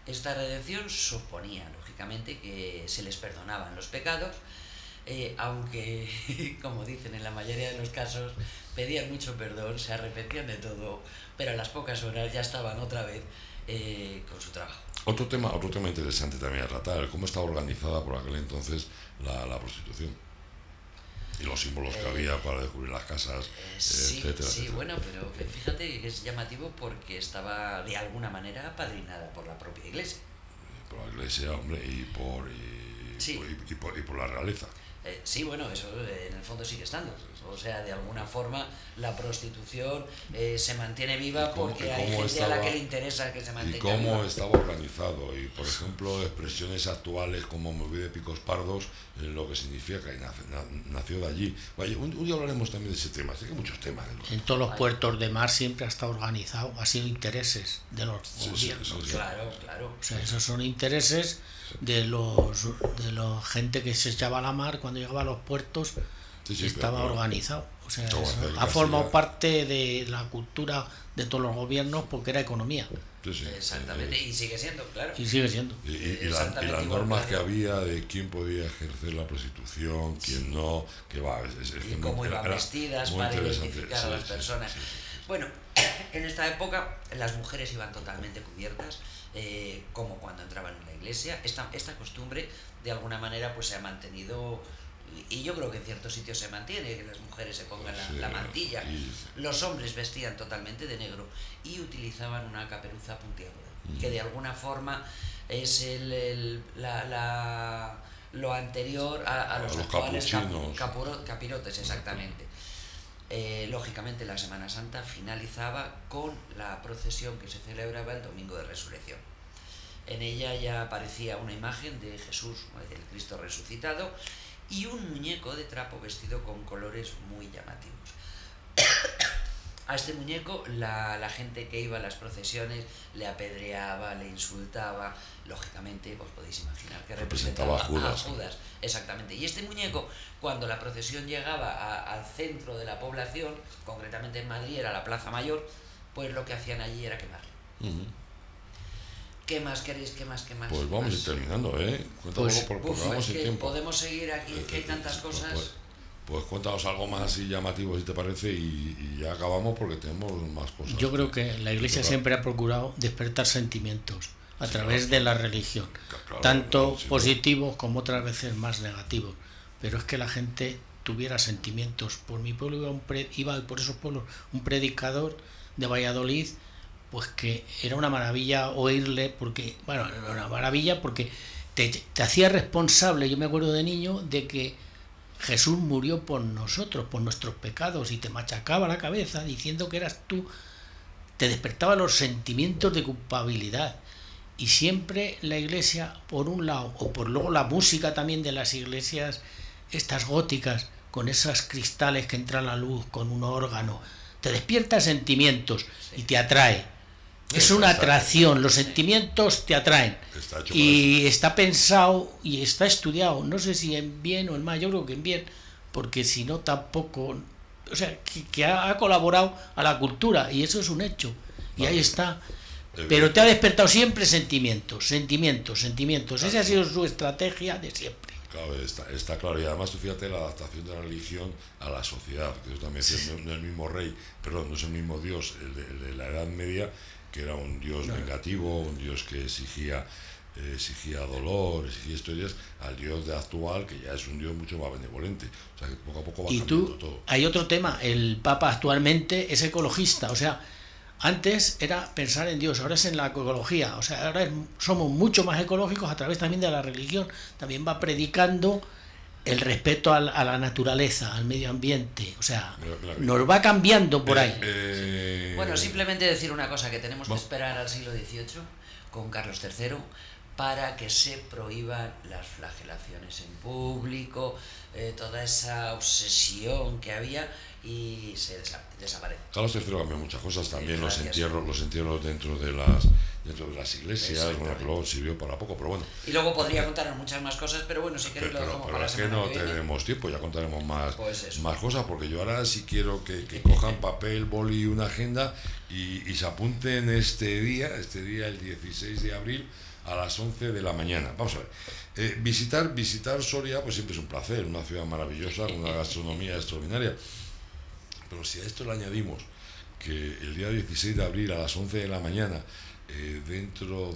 Esta redención suponía, lógicamente, que se les perdonaban los pecados, aunque, como dicen en la mayoría de los casos, pedían mucho perdón, se arrepentían de todo, pero a las pocas horas ya estaban otra vez con su trabajo. Otro tema interesante también a tratar, cómo estaba organizada por aquel entonces la prostitución. Y los símbolos que había para descubrir las casas, etcétera. Sí, etcétera. bueno, pero fíjate que es llamativo porque estaba de alguna manera apadrinada por la propia Iglesia. Por la Iglesia, hombre, y por la realeza. Sí, bueno, eso en el fondo sigue estando. O sea, de alguna forma la prostitución se mantiene viva porque hay gente a la que le interesa que se mantenga viva. Y cómo estaba organizado. Y, por ejemplo, expresiones actuales como me voy de picos pardos, lo que significa que nació de allí. Vaya, un día hablaremos también de ese tema. Sé que hay muchos temas. En todos los puertos de mar siempre ha estado organizado, ha sido intereses de los gobiernos. Sí. Claro. O sea, esos son intereses de los gente que se echaba a la mar cuando llegaba a los puertos. Estaba organizado, o sea, ha formado parte de la cultura de todos los gobiernos porque era economía. Exactamente, y sigue siendo, claro. Y sigue siendo. Y las normas que había de quién podía ejercer la prostitución, quién no, que va. Y cómo iban vestidas para identificar a las personas. Bueno, en esta época las mujeres iban totalmente cubiertas, como cuando entraban en la iglesia. Esta costumbre, de alguna manera, pues se ha mantenido. Y yo creo que en ciertos sitios se mantiene, que las mujeres se pongan la mantilla. Los hombres vestían totalmente de negro y utilizaban una caperuza puntiaguda, que de alguna forma es lo anterior a los actuales capirotes, exactamente. Lógicamente la Semana Santa finalizaba con la procesión que se celebraba el Domingo de Resurrección. En ella ya aparecía una imagen de Jesús, el Cristo resucitado, y un muñeco de trapo vestido con colores muy llamativos. A este muñeco la gente que iba a las procesiones le apedreaba, le insultaba, lógicamente os podéis imaginar que representaba a Judas. Exactamente. Y este muñeco, cuando la procesión llegaba al centro de la población, concretamente en Madrid era la Plaza Mayor, pues lo que hacían allí era quemarlo. ¿Qué más queréis? ¿Qué más? Pues vamos a ir terminando, Cuéntanos porque vamos sin tiempo. Podemos seguir aquí, que hay tantas cosas. Pues cuéntanos algo más así llamativo, si te parece, y ya acabamos porque tenemos más cosas. Yo creo que la Iglesia siempre ha procurado despertar sentimientos a través de la religión, tanto positivos como otras veces más negativos. Pero es que la gente tuviera sentimientos. Por mi pueblo iba por esos pueblos un predicador de Valladolid, pues que era una maravilla oírle, porque, bueno, era una maravilla porque te hacía responsable, yo me acuerdo de niño, de que Jesús murió por nosotros, por nuestros pecados, y te machacaba la cabeza diciendo que eras tú, te despertaba los sentimientos de culpabilidad. Y siempre la Iglesia, por un lado, o por luego la música también de las iglesias, estas góticas, con esos cristales que entra la luz, con un órgano, te despierta sentimientos y te atrae. Es una atracción, los sentimientos te atraen. Y está pensado y está estudiado, no sé si en bien o en mal, yo creo que en bien, porque si no tampoco, o sea, que ha colaborado a la cultura, y eso es un hecho, y ahí está. Pero te ha despertado siempre sentimientos. Esa ha sido su estrategia de siempre. Claro, está claro. Y además tú fíjate la adaptación de la religión a la sociedad, que eso también no es el mismo rey, perdón, no es el mismo Dios, el de la Edad Media, que era un Dios vengativo, un Dios que exigía dolor, exigía historias, al Dios de actual, que ya es un Dios mucho más benevolente. O sea, que poco a poco va cambiando todo. Hay otro tema, el Papa actualmente es ecologista, o sea, antes era pensar en Dios, ahora es en la ecología, o sea, ahora somos mucho más ecológicos a través también de la religión, también va predicando el respeto a la naturaleza, al medio ambiente, o sea, nos va cambiando por ahí. Bueno, simplemente decir una cosa, que tenemos que esperar al siglo XVIII con Carlos III para que se prohíban las flagelaciones en público, toda esa obsesión que había, y se desaparece. Carlos III cambió muchas cosas, también los entierros dentro de las iglesias, bueno, que luego sirvió para poco, pero bueno. Y luego podría contar muchas más cosas, pero bueno, si queréis lo dejamos para la semana que viene. No tenemos tiempo, ya contaremos más cosas, porque yo ahora sí quiero que cojan papel, boli y una agenda y se apunten este día, el 16 de abril, a las 11 de la mañana. Vamos a ver. Visitar Soria pues siempre es un placer, una ciudad maravillosa, con una gastronomía extraordinaria. Pero si a esto le añadimos que el día 16 de abril a las 11 de la mañana, dentro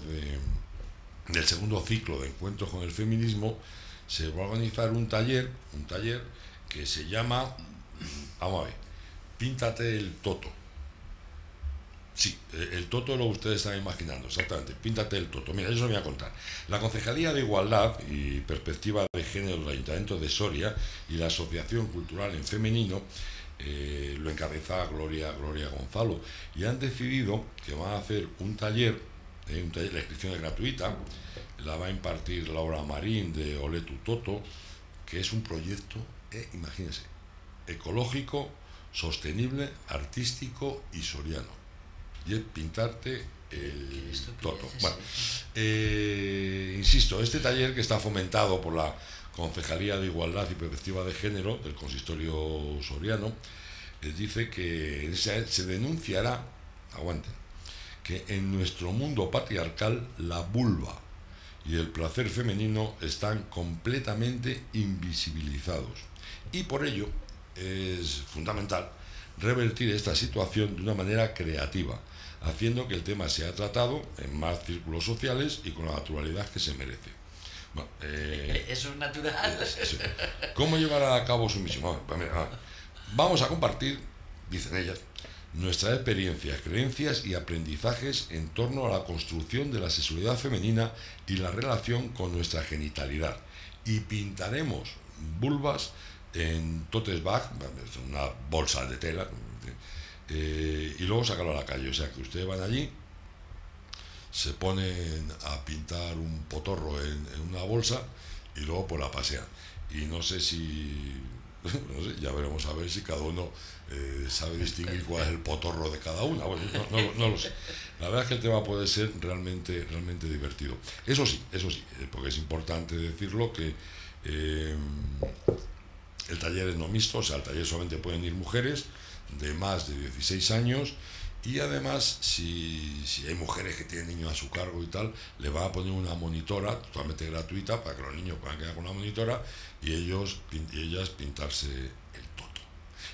del segundo ciclo de encuentros con el feminismo, se va a organizar un taller que se llama, vamos a ver, Píntate el Toto. Sí, el toto lo ustedes están imaginando, exactamente, Píntate el Toto. Mira, yo os lo voy a contar. La Concejalía de Igualdad y Perspectiva de Género del Ayuntamiento de Soria y la Asociación Cultural en Femenino, lo encabeza Gloria Gonzalo, y han decidido que van a hacer un taller, la inscripción es gratuita, la va a impartir Laura Marín de Ole tu Toto, que es un proyecto, imagínense, ecológico, sostenible, artístico y soriano. Y es pintarte el toto. Bueno, insisto, este taller, que está fomentado por la Concejalía de Igualdad y Perspectiva de Género del Consistorio Soriano, dice que se denunciará, aguanten, que en nuestro mundo patriarcal la vulva y el placer femenino están completamente invisibilizados, y por ello es fundamental revertir esta situación de una manera creativa, haciendo que el tema sea tratado en más círculos sociales y con la naturalidad que se merece. Bueno, eso es natural. Sí. ¿Cómo llevar a cabo su misión? Vamos a compartir, dicen ellas, nuestras experiencias, creencias y aprendizajes en torno a la construcción de la sexualidad femenina y la relación con nuestra genitalidad. Y pintaremos vulvas en totes bag, una bolsa de tela, y luego sacarlo a la calle. O sea, que ustedes van allí, se ponen a pintar un potorro en una bolsa y luego pues la pasean. Y no sé si, ya veremos a ver si cada uno sabe distinguir cuál es el potorro de cada una. Bueno, no lo sé. La verdad es que el tema puede ser realmente divertido. Eso sí, porque es importante decirlo, que el taller es no mixto, o sea, al taller solamente pueden ir mujeres de más de 16 años, y además si hay mujeres que tienen niños a su cargo y tal, le van a poner una monitora totalmente gratuita para que los niños puedan quedar con la monitora y ellas pintarse el toto.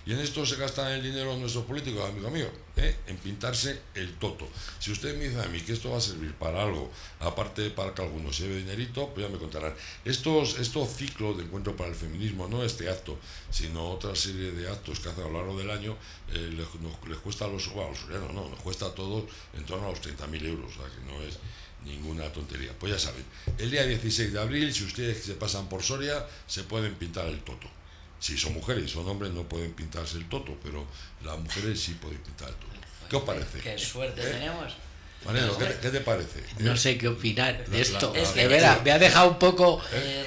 Y en esto se gastan el dinero nuestros políticos, amigo mío, en pintarse el toto. Si usted me dice a mí que esto va a servir para algo, aparte para que algunos se lleve dinerito, pues ya me contarán. Estos ciclos de encuentro para el feminismo, no este acto, sino otra serie de actos que hacen a lo largo del año, les cuesta a los sorianos, nos cuesta a todos en torno a los 30.000 euros, o sea que no es ninguna tontería. Pues ya saben, el día 16 de abril, si ustedes se pasan por Soria, se pueden pintar el toto. Si son mujeres y son hombres, no pueden pintarse el toto, pero las mujeres sí pueden pintar el toto. ¿Qué os parece? Qué suerte tenemos. Mariano, ¿qué te parece? No sé qué opinar de esto. De veras, me ha dejado un poco...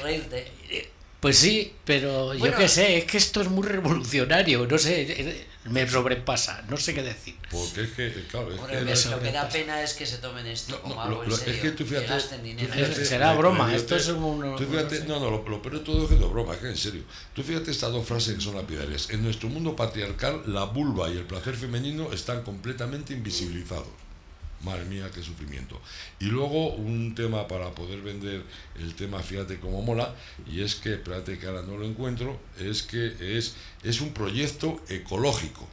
reírte. Pues sí, pero bueno, yo qué sé, es que esto es muy revolucionario, no sé, me sobrepasa, no sé qué decir. Porque es que, claro, lo que da pena es que se tomen esto como algo en serio, es que tú fíjate, que gasten dinero. Será broma, esto es un... Tú fíjate, lo peor de todo es que no es broma, es que en serio. Tú fíjate estas dos frases que son lapidarias. En nuestro mundo patriarcal, la vulva y el placer femenino están completamente invisibilizados. Madre mía, qué sufrimiento. Y luego un tema para poder vender el tema, fíjate cómo mola, y es que, espérate que ahora no lo encuentro, es que es un proyecto ecológico,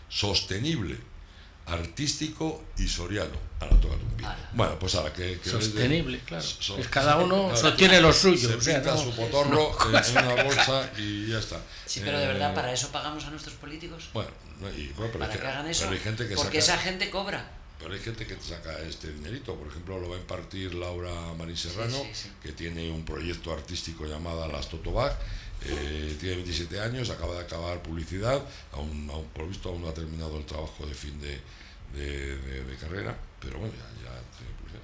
sostenible, artístico y soriano. Ahora toca un pie. Bueno, pues ahora que sostenible, claro. Es cada uno sostiene lo suyo. Se pinta su potorro en una bolsa y ya está. Sí, pero de verdad, ¿para eso pagamos a nuestros políticos? Bueno, pero para que hagan eso, hay gente que porque esa gente cobra. Pero hay gente que saca este dinerito. Por ejemplo, lo va a impartir Laura Marín Serrano, que tiene un proyecto artístico llamado Las Totobac. Tiene 27 años, acaba de acabar publicidad, por visto aún no ha terminado el trabajo de fin de carrera, pero bueno, ya tiene publicidad.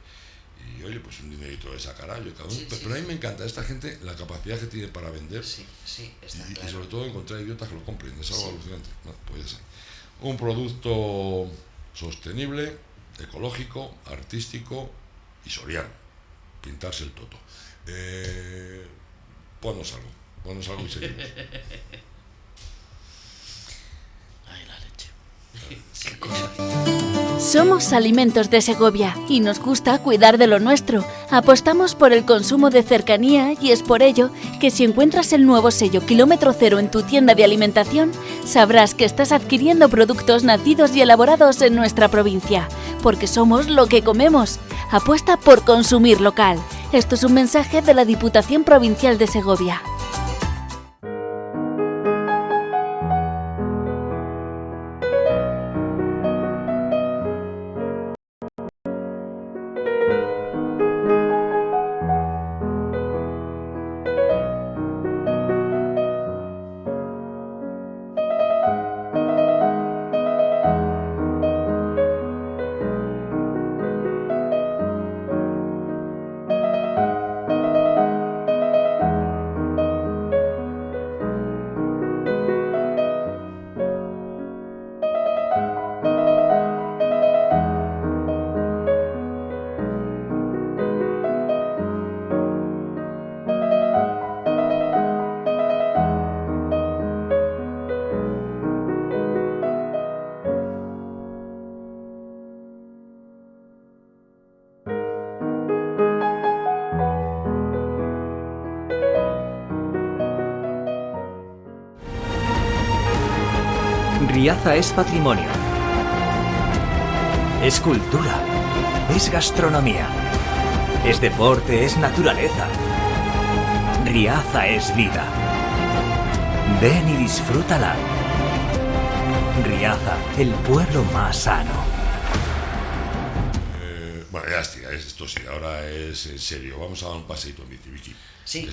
Y oye, pues un dinerito de sacará, pero a mí me encanta esta gente, la capacidad que tiene para vender, y sobre todo encontrar idiotas que lo compren, es algo alucinante. No, pues ya sé. Un producto sostenible, ecológico, artístico y soriano. Pintarse el toto. Ponnos algo y seguimos. Ay, la leche. Qué cosa. Somos Alimentos de Segovia y nos gusta cuidar de lo nuestro. Apostamos por el consumo de cercanía y es por ello que si encuentras el nuevo sello Kilómetro Cero en tu tienda de alimentación, sabrás que estás adquiriendo productos nacidos y elaborados en nuestra provincia, porque somos lo que comemos. Apuesta por consumir local. Esto es un mensaje de la Diputación Provincial de Segovia. Riaza es patrimonio, es cultura, es gastronomía, es deporte, es naturaleza. Riaza es vida. Ven y disfrútala. Riaza, el pueblo más sano. Bueno, ya está, esto sí, ahora es en serio. Vamos a dar un paseito en bici, Vicky. Sí,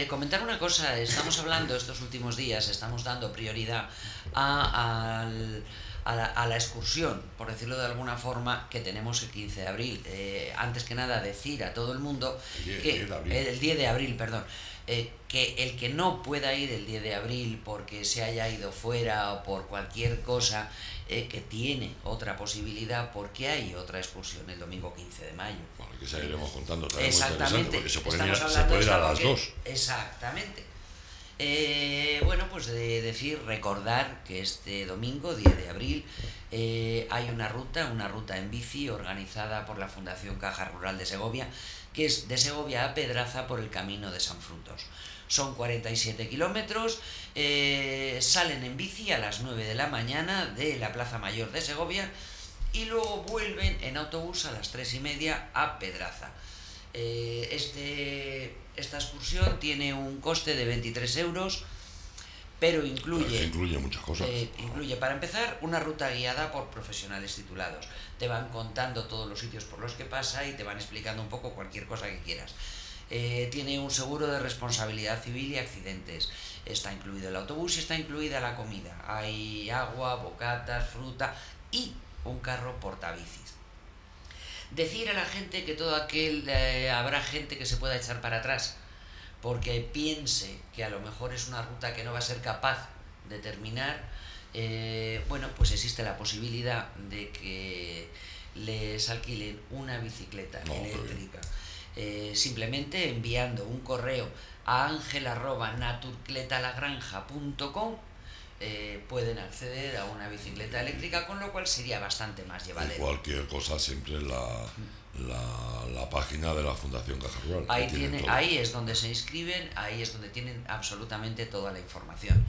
comentar una cosa. Estamos hablando estos últimos días, estamos dando prioridad a la excursión, por decirlo de alguna forma, que tenemos el 15 de abril. Antes que nada, decir a todo el mundo que el 10 de abril, perdón, que el que no pueda ir el 10 de abril porque se haya ido fuera o por cualquier cosa, que tiene otra posibilidad porque hay otra excursión el domingo 15 de mayo. Bueno, que se iremos contando. Exactamente. Porque se puede ir a las 2. Exactamente. Pues recordar que este domingo, 10 de abril, hay una ruta en bici organizada por la Fundación Caja Rural de Segovia, que es de Segovia a Pedraza por el Camino de San Frutos. Son 47 kilómetros, salen en bici a las 9 de la mañana de la Plaza Mayor de Segovia y luego vuelven en autobús a las 3:30 a Pedraza. Esta excursión tiene un coste de 23 euros, pero incluye muchas cosas. Incluye, para empezar, una ruta guiada por profesionales titulados. Te van contando todos los sitios por los que pasa y te van explicando un poco cualquier cosa que quieras. Tiene un seguro de responsabilidad civil y accidentes. Está incluido el autobús y está incluida la comida. Hay agua, bocatas, fruta y un carro portabicis. Decir a la gente que habrá gente que se pueda echar para atrás porque piense que a lo mejor es una ruta que no va a ser capaz de terminar. Pues existe la posibilidad de que les alquilen una bicicleta eléctrica. Simplemente enviando un correo a angel@naturcletalagranja.com pueden acceder a una bicicleta eléctrica, con lo cual sería bastante más llevadero. Cualquier cosa siempre la página de la Fundación Caja Rural. Ahí es donde se inscriben, ahí es donde tienen absolutamente toda la información.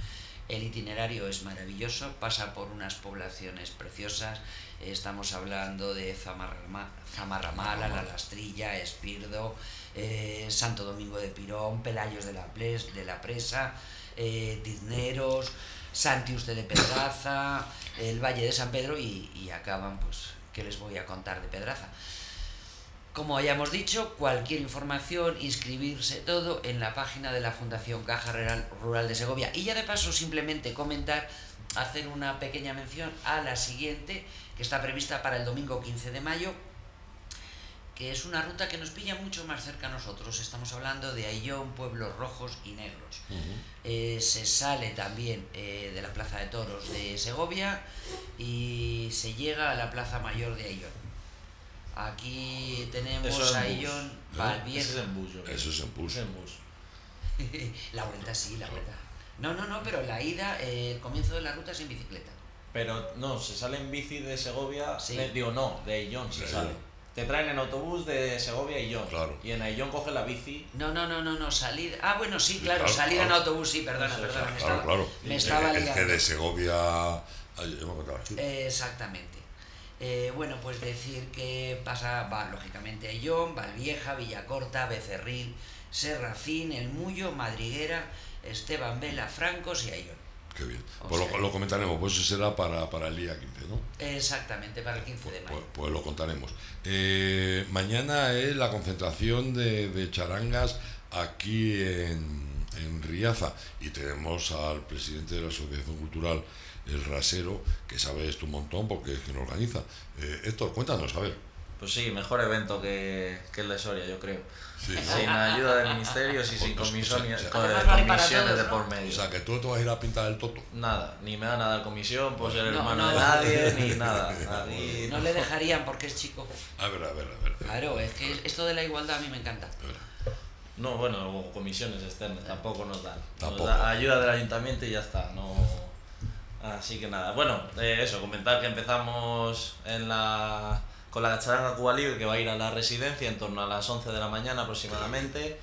El itinerario es maravilloso, pasa por unas poblaciones preciosas. Estamos hablando de Zamarramala, La Lastrilla, Espirdo, Santo Domingo de Pirón, Pelayos de la Presa, Tizneros, Santiuste de Pedraza, el Valle de San Pedro y acaban, pues, ¿qué les voy a contar de Pedraza? Como hayamos dicho, cualquier información, inscribirse todo en la página de la Fundación Caja Rural de Segovia. Y ya de paso simplemente comentar, hacer una pequeña mención a la siguiente, que está prevista para el domingo 15 de mayo, que es una ruta que nos pilla mucho más cerca a nosotros. Estamos hablando de Ayllón, Pueblos Rojos y Negros. Se sale también de la Plaza de Toros de Segovia y se llega a la Plaza Mayor de Ayllón. Aquí tenemos Ayllón, Valvieja. Eso es en bus. La vuelta sí, la vuelta. No, pero la ida, el comienzo de la ruta es en bicicleta. Pero no, se sale en bici de Segovia, sí. De Ayllón se sale. Te traen en autobús de Segovia a Ayllón. Claro. Y en Ayllón coges la bici. No, salida. Ah, bueno, sí, claro, salida en autobús, sí, perdona. Me estaba liando. El que de Segovia. Exactamente. Bueno, pues decir que va lógicamente Ayllón, Valvieja, Villacorta, Becerril, Serracín, El Mullo, Madriguera, Esteban Vela, Francos y Ayllón. Qué bien. Pues lo comentaremos, pues eso será para el día 15, ¿no? Exactamente, para el 15 de mayo. Pues lo contaremos. Mañana es la concentración de charangas aquí en Riaza y tenemos al presidente de la Asociación Cultural El Rasero, que sabe esto un montón porque es quien lo organiza. Héctor, cuéntanos, a ver. Pues sí, mejor evento que el de Soria, yo creo. Sí, ¿no? Sin ayuda de ministerios y sin comisiones de por medio. O sea, que tú te vas a ir a pintar el toto. Nada, ni me van a dar comisión por ser hermano de nadie, ni nada. Aquí, no le dejarían porque es chico. A ver. Claro, es que esto de la igualdad a mí me encanta. No, bueno, comisiones externas tampoco nos dan. Tampoco. Nos da ayuda del ayuntamiento y ya está, no... Así que nada, bueno, eso, comentar que empezamos con la charanga Cuba Libre, que va a ir a la residencia en torno a las 11 de la mañana aproximadamente.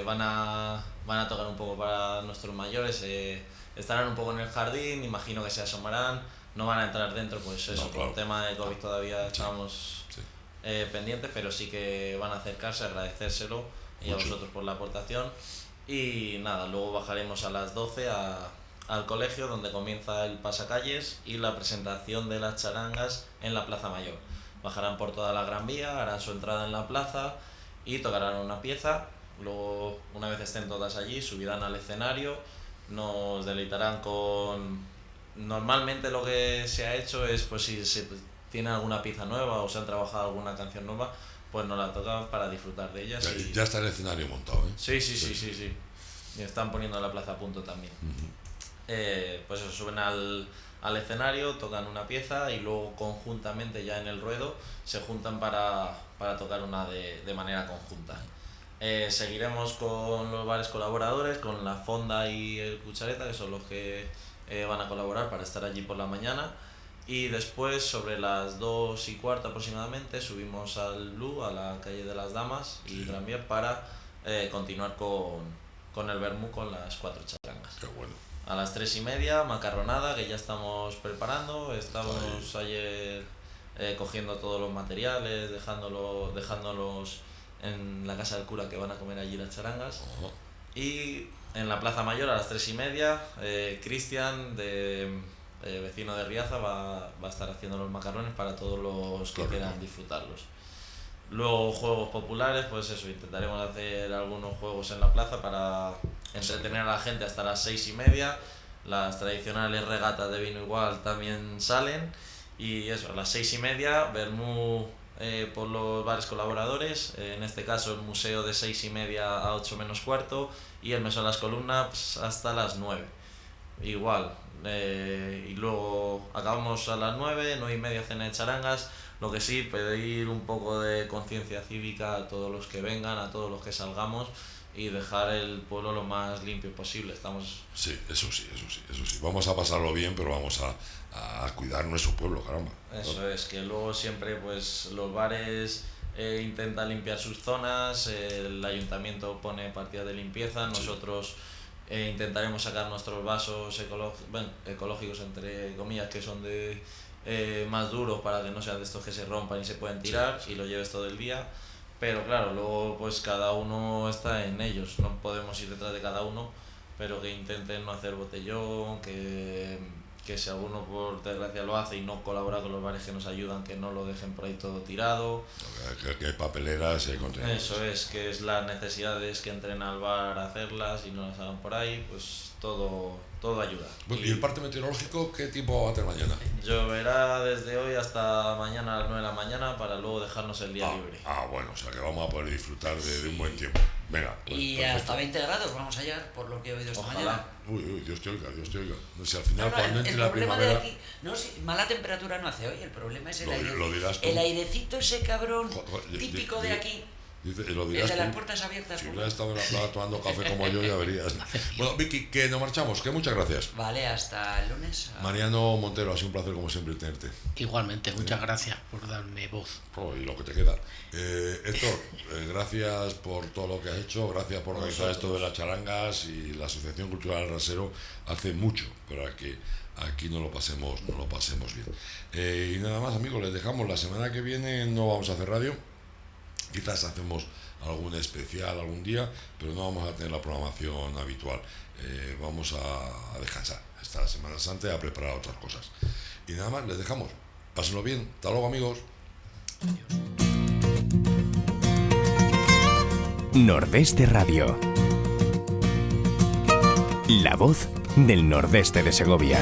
Van a tocar un poco para nuestros mayores, estarán un poco en el jardín, imagino que se asomarán, no van a entrar dentro, pues eso, por el tema de COVID todavía estamos pendientes, pero sí que van a acercarse, agradecérselo y a vosotros por la aportación. Y nada, luego bajaremos a las 12 al colegio, donde comienza el pasacalles y la presentación de las charangas en la Plaza Mayor. Bajarán por toda la Gran Vía, harán su entrada en la plaza y tocarán una pieza. Luego, una vez estén todas allí, subirán al escenario, nos deleitarán con... Normalmente lo que se ha hecho es, pues si se tiene alguna pieza nueva o se han trabajado alguna canción nueva, pues nos la tocan para disfrutar de ellas. Ya está el escenario montado, ¿eh? Sí. Y están poniendo la plaza a punto también. Pues eso, suben al escenario, tocan una pieza y luego conjuntamente ya en el ruedo se juntan para tocar una de manera conjunta. Seguiremos con los bares colaboradores, con La Fonda y el Cuchareta, que son los que van a colaborar para estar allí por la mañana, y después sobre las 2:15 aproximadamente subimos al Blue, a la calle de las Damas y Gran Vía, para continuar con el vermú con las 4 charangas. Qué bueno. A las 3:30, macarronada, que ya estamos preparando. Estamos ayer cogiendo todos los materiales, dejándolos en la casa del cura, que van a comer allí las charangas. Y en la Plaza Mayor a las 3:30, Cristian, vecino de Riaza, va a estar haciendo los macarrones para todos los que quieran disfrutarlos. Luego juegos populares, pues eso, intentaremos hacer algunos juegos en la plaza para entretener a la gente hasta las 6:30. Las tradicionales regatas de vino igual también salen. Y eso, a las 6:30, vermú por los bares colaboradores, en este caso el museo de 6:30 a 8 menos cuarto y el Mesón Las Columnas hasta las 9. Igual, y luego acabamos a las 9:30, cena de charangas. Lo que sí, pedir un poco de conciencia cívica a todos los que vengan, a todos los que salgamos, y dejar el pueblo lo más limpio posible. Sí, eso sí. Vamos a pasarlo bien, pero vamos a cuidar nuestro pueblo, caramba. Eso es, que luego siempre pues los bares intentan limpiar sus zonas, el ayuntamiento pone partidas de limpieza, nosotros intentaremos sacar nuestros vasos ecológicos, entre comillas, que son de más duros, para que no sean de estos que se rompan y se pueden tirar, y lo lleves todo el día. Pero claro, luego pues cada uno está en ellos, no podemos ir detrás de cada uno, pero que intenten no hacer botellón, que si alguno por desgracia lo hace y no colabora con los bares que nos ayudan, que no lo dejen por ahí todo tirado. Que hay papeleras y hay contenedores. Eso es, que es las necesidades que entren al bar a hacerlas y no las hagan por ahí, pues todo ayuda. ¿Y el parte meteorológico qué tiempo va a tener mañana? Lloverá desde hoy hasta mañana a las 9 de la mañana para luego dejarnos el día libre. Bueno, o sea que vamos a poder disfrutar de un buen tiempo. Venga. Y perfecto. hasta 20 grados vamos a llegar, por lo que he oído esta mañana. Uy, Dios te oiga. No sé, al final cuando entre la primavera... Mala temperatura no hace hoy, el problema es el aire. Lo dirás tú. El airecito ese cabrón típico de aquí. Lo dirás el de las tú. puertas abiertas. Si hubieras estado en la plaza tomando café como yo, ya verías. Bueno, Vicky, que nos marchamos, que muchas gracias. Vale, hasta el lunes. Mariano Montero, ha sido un placer como siempre tenerte. Igualmente, muchas gracias por darme voz. Y lo que te queda. Héctor, gracias por todo lo que has hecho, gracias por organizar esto de las charangas, y la Asociación Cultural El Rasero hace mucho para que aquí no lo pasemos bien. Y nada más, amigos, les dejamos. La semana que viene no vamos a hacer radio. Quizás hacemos algún especial algún día, pero no vamos a tener la programación habitual. Vamos a descansar esta Semana Santa y a preparar otras cosas. Y nada más, les dejamos. Pásenlo bien. Hasta luego, amigos. Nordeste Radio. La voz del Nordeste de Segovia.